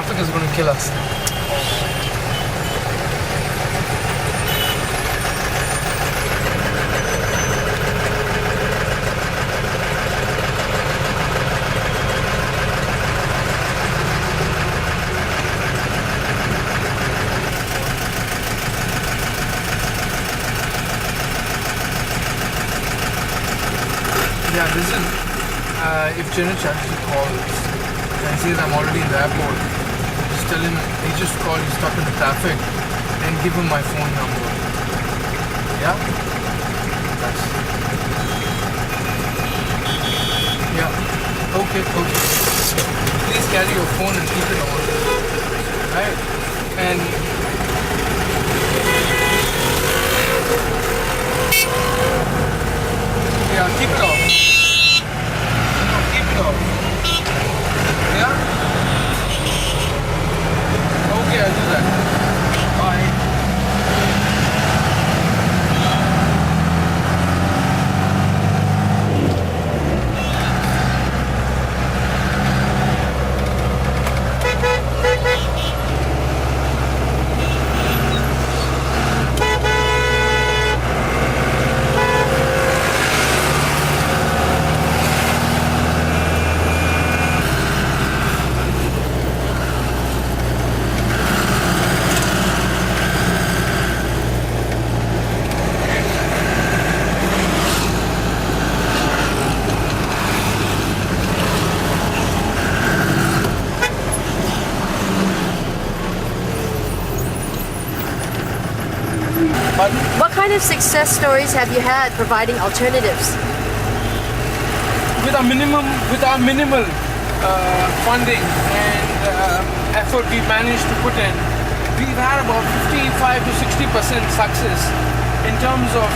traffic is going to kill us. Yeah, listen, if Chinich actually calls and says I'm already in the airport, just tell him he just called, he's stuck in the traffic, and give him my phone number. Yeah? That's... Yeah. Okay. Please carry your phone and keep it on. Right? And... Yeah, keep it off. No, keep it off. Yeah? Okay, I'll do that. Bye. What kind of success stories have you had providing alternatives? With our minimal funding and effort we've managed to put in, we've had about 55 to 60% success in terms of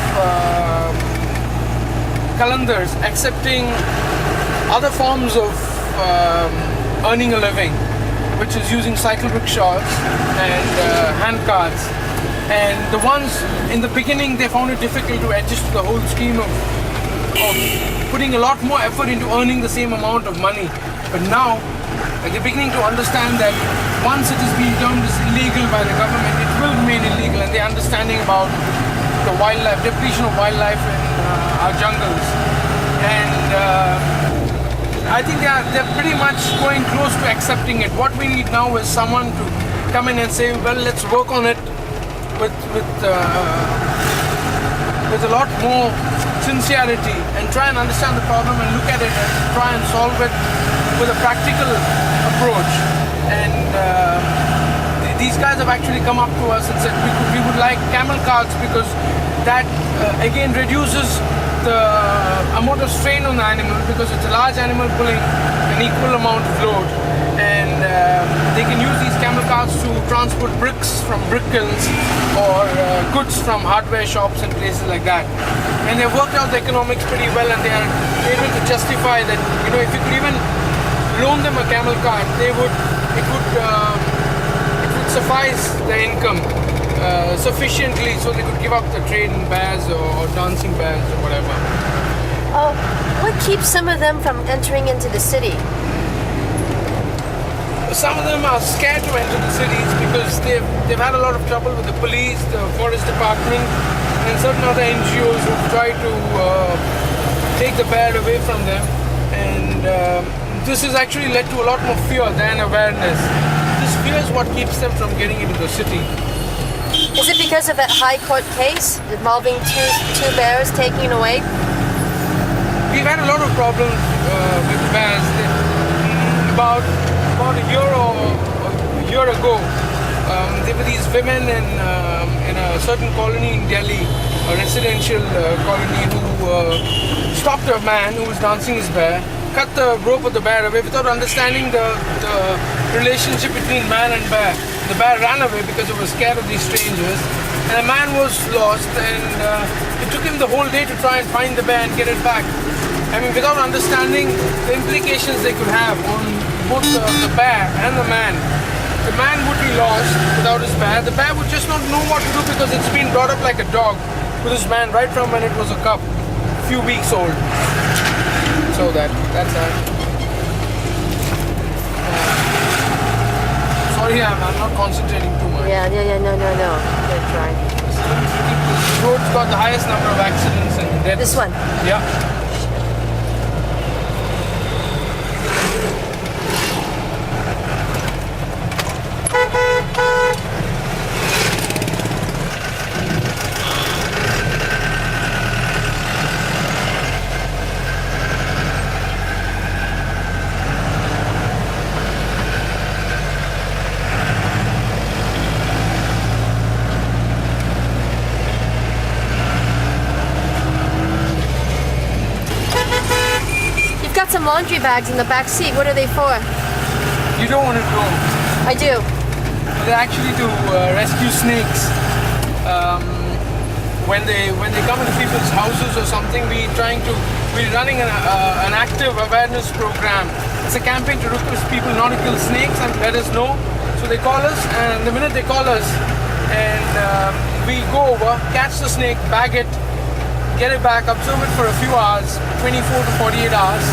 Kalandars accepting other forms of earning a living, which is using cycle rickshaws and hand carts. And the ones in the beginning, they found it difficult to adjust to the whole scheme of putting a lot more effort into earning the same amount of money. But now they're beginning to understand that once it is being termed as illegal by the government, it will remain illegal, and they're understanding about the wildlife, depletion of wildlife in our jungles. And I think they're pretty much going close to accepting it. What we need now is someone to come in and say, well, let's work on it with a lot more sincerity and try and understand the problem and look at it and try and solve it with a practical approach. And these guys have actually come up to us and said we would like camel carts, because that again reduces the amount of strain on the animal, because it's a large animal pulling an equal amount of load. And they can use these camel carts to transport bricks from brick kilns or goods from hardware shops and places like that. And they've worked out the economics pretty well, and they are able to justify that, if you could even loan them a camel cart, it would suffice their income sufficiently so they could give up the trade in bears or dancing bears or whatever. What keeps some of them from entering into the city? Some of them are scared to enter the cities because they've had a lot of trouble with the police, the forest department, and certain other NGOs who've tried to take the bear away from them. And this has actually led to a lot more fear than awareness. This fear is what keeps them from getting into the city. Is it because of that high court case involving two bears taken away? We've had a lot of problems with bears. About a year ago, there were these women in a certain colony in Delhi, a residential colony, who stopped a man who was dancing his bear, cut the rope of the bear away without understanding the relationship between man and bear. The bear ran away because it was scared of these strangers, and the man was lost, and it took him the whole day to try and find the bear and get it back. I mean, without understanding the implications they could have on both the bear and the man. The man would be lost without his bear. The bear would just not know what to do because it's been brought up like a dog with this man right from when it was a cub, a few weeks old. So that's that. Sorry, I'm not concentrating too much. Yeah, no. Good try. This road's got the highest number of accidents and deaths. This one. Yeah. You've got some laundry bags in the back seat. What are they for? You don't want to know. I do. They're actually to rescue snakes. When they come into people's houses or something, we're running an active awareness program. It's a campaign to request people not to kill snakes and let us know. So they call us, and the minute they call us, and we go over, catch the snake, bag it, get it back, observe it for a few hours, 24 to 48 hours,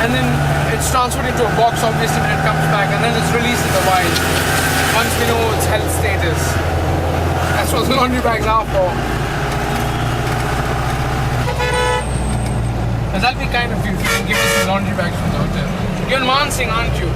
and then it's transferred into a box obviously when it comes back, and then it's released in the wild once we know its health status. That's what the laundry bags are for. And that'll be kind of you if you can give us some laundry bags from the hotel. You're in Mansingh, aren't you?